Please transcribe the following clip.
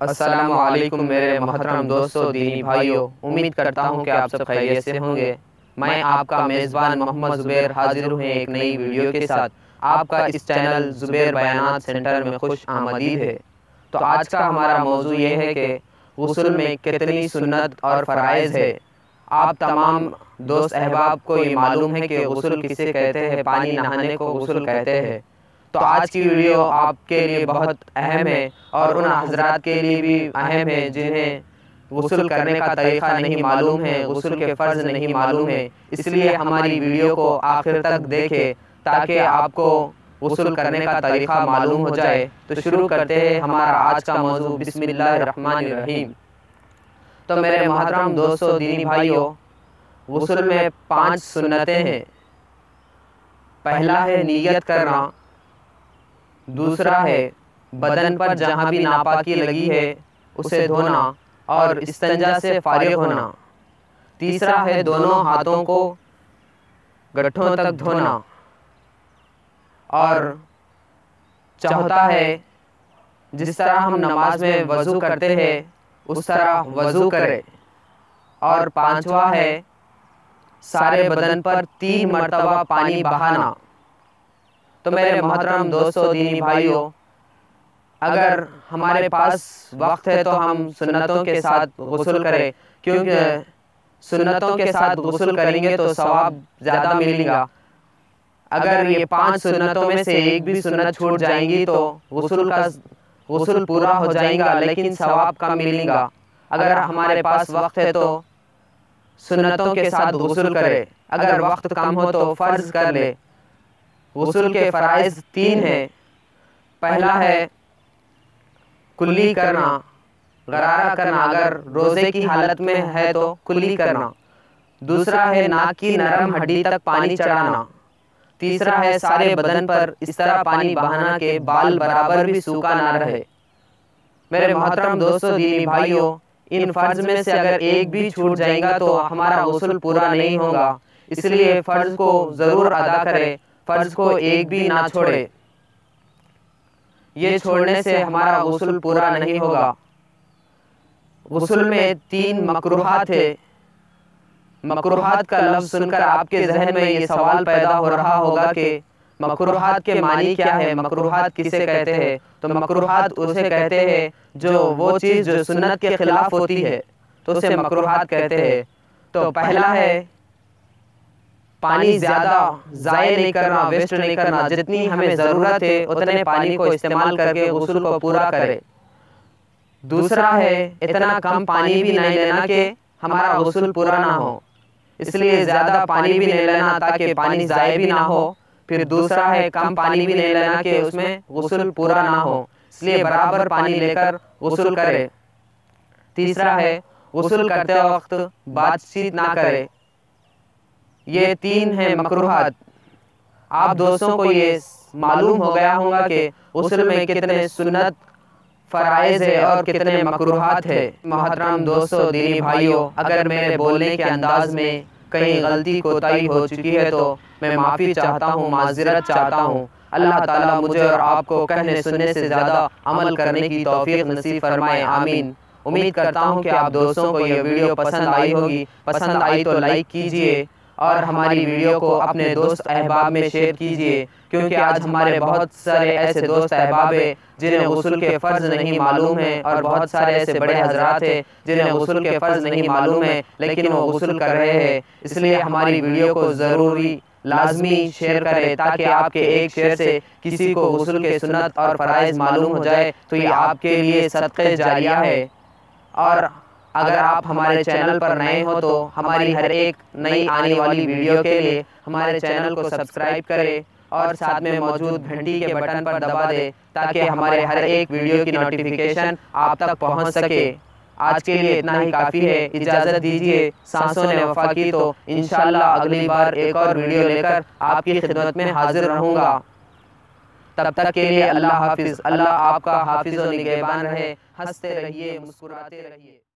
السلام علیکم میرے محترم دوستو، دینی بھائیوں، امید کرتا ہوں کہ آپ سب خیریت سے ہوں گے۔ میں آپ کا میزبان محمد زبیر حاضر ہوں ایک نئی ویڈیو کے ساتھ۔ آپ کا اس چینل زبیر بیانات سینٹر میں خوش آمدید ہے۔ تو آج کا ہمارا موضوع یہ ہے کہ غسل میں کتنی سنت اور فرائض ہے۔ آپ تمام دوست احباب کو یہ معلوم ہے کہ غسل کسے کہتے ہیں، پانی نہانے کو غسل کہتے ہیں۔ تو آج کی ویڈیو آپ کے لیے بہت اہم ہے اور ان حضرات کے لیے بھی اہم ہے جنہیں غسل کرنے کا طریقہ نہیں معلوم ہے، غسل کے فرض نہیں معلوم ہے۔ اس لیے ہماری ویڈیو کو آخر تک دیکھیں تاکہ آپ کو غسل کرنے کا طریقہ معلوم ہو جائے۔ تو شروع کرتے ہیں ہمارا آج کا موضوع، بسم اللہ الرحمن الرحیم۔ تو میرے محترم دوستو، دینی بھائیوں، غسل میں 5 سنتیں ہیں۔ پہلا ہے نیت کرنا، دوسرا ہے بدن پر جہاں بھی ناپاکی لگی ہے اسے دھونا اور استنجا سے فارغ ہونا، تیسرا ہے دونوں ہاتھوں کو گٹھوں تک دھونا، اور چوتھا ہے جس طرح ہم نماز میں وضو کرتے ہیں اس طرح وضو کرے، اور پانچواں ہے سارے بدن پر 3 مرتبہ پانی بہانا۔ تو میرے محترم دوستو، دینی بھائیوں، اگر ہمارے پاس وقت ہے تو ہم سنتوں کے ساتھ غسل کریں، کیونکہ سنتوں کے ساتھ غسل کریں گے تو ثواب زیادہ ملے گا۔ اگر یہ 5 سنتوں میں سے ایک بھی سنت چھوٹ جائیں گی تو غسل پورا ہو جائے گا لیکن ثواب کم ملے گا۔ اگر ہمارے پاس وقت ہے تو سنتوں کے ساتھ غسل کرے، اگر وقت کم ہو تو فرض کر لے۔ غسل کے فرائض 3 ہیں۔ پہلا ہے کلی کرنا، غرارہ کرنا، اگر روزے کی حالت میں ہے تو کلی کرنا۔ دوسرا ہے ناک کی نرم ہڈی تک پانی چڑھانا۔ تیسرا ہے سارے بدن پر اس طرح پانی بہانا کہ بال برابر بھی سوکھا نہ رہے۔ میرے محترم دوستو، دینی بھائیوں، ان فرض میں سے اگر ایک بھی چھوٹ جائے گا تو ہمارا غسل پورا نہیں ہوگا، اس لیے فرض کو ضرور ادا کرے، فرض کو ایک بھی نہ چھوڑے۔ یہ چھوڑنے سے ہمارا غسل پورا نہیں ہوگا۔ غسل میں 3 مکروہات ہیں۔ مکروہات کا لفظ سن کر آپ کے ذہن میں یہ سوال پیدا ہو رہا ہوگا کہ مکروہات کے معنی کیا ہے، مکروہات کسے کہتے ہیں؟ تو مکروہات اسے کہتے ہیں وہ چیز جو سنت کے خلاف ہوتی ہے تو اسے مکروہات کہتے ہیں۔ تو پہلا ہے پانی زیادہ ضائع نہیں کرنا، ویسٹ نہیں کرنا، جتنی ہمیں ضرورت ہے اتنے پانی کو استعمال کر کے غسل کو پورا کرے۔ دوسرا ہے اتنا کم پانی بھی نہیں لینا کہ ہمارا غسل پورا نہ ہو، اس لیے زیادہ پانی بھی نہیں لینا تاکہ پانی ضائع بھی نہ ہو۔ پھر دوسرا ہے کم پانی بھی نہیں لینا کہ اس میں غسل پورا نہ ہو، اس لیے برابر پانی لے کر غسل کرے۔ تیسرا ہے غسل کرتے وقت بات چیت نہ کرے۔ یہ 3 ہیں مکروہات۔ آپ دوستوں کو یہ معلوم ہو گیا ہوگا کہ غسل میں کتنے سنت فرائض ہے اور کتنے مکروہات ہے۔ محترم دوستو، دینی بھائیوں، اگر میرے بولنے کے انداز میں کہیں غلطی کوتاہی ہو چکی ہے تو میں معافی چاہتا ہوں، معذرت چاہتا ہوں۔ اللہ تعالیٰ مجھے اور آپ کو کہنے سننے سے زیادہ عمل کرنے کی توفیق نصیب فرمائے، آمین۔ امید کرتا ہوں کہ آپ دوستوں کو یہ ویڈیو پسند آئی ہوگی۔ پسند آئی تو لائک کیجئے اور ہماری ویڈیو کو اپنے دوست احباب میں شیئر کیجئے، کیونکہ آج ہمارے بہت سارے ایسے دوست احباب ہیں جنہیں غسل کے فرض نہیں معلوم ہیں، اور بہت سارے ایسے بڑے حضرات ہیں جنہیں غسل کے فرض نہیں معلوم ہیں لیکن وہ غسل کر رہے ہیں۔ اس لیے ہماری ویڈیو کو ضروری لازمی شیئر کریں تاکہ آپ کے ایک شیئر سے کسی کو غسل کے سنت اور فرائض معلوم ہو جائے تو یہ آپ کے لیے صدقہ جاریہ ہے۔ اور اگر آپ ہمارے چینل پر نئے ہو تو ہماری ہر ایک نئی آنے والی ویڈیو کے لیے ہمارے چینل کو سبسکرائب کریں اور ساتھ میں موجود گھنٹی کے بٹن پر دبا دیں تاکہ ہمارے ہر ایک ویڈیو کی نوٹیفیکیشن آپ تک پہنچ سکے۔ آج کے لیے اتنا ہی کافی ہے، اجازت دیجیے۔ سانسوں نے وفا کی تو انشاءاللہ اگلی بار ایک اور ویڈیو لے کر آپ کی خدمت میں حاضر رہوں گا۔ تب تک کے لیے اللہ حافظ۔ اللہ آپ کا حافظ و نگہبان رہے۔ ہنستے رہیے، مسکراتے رہیے۔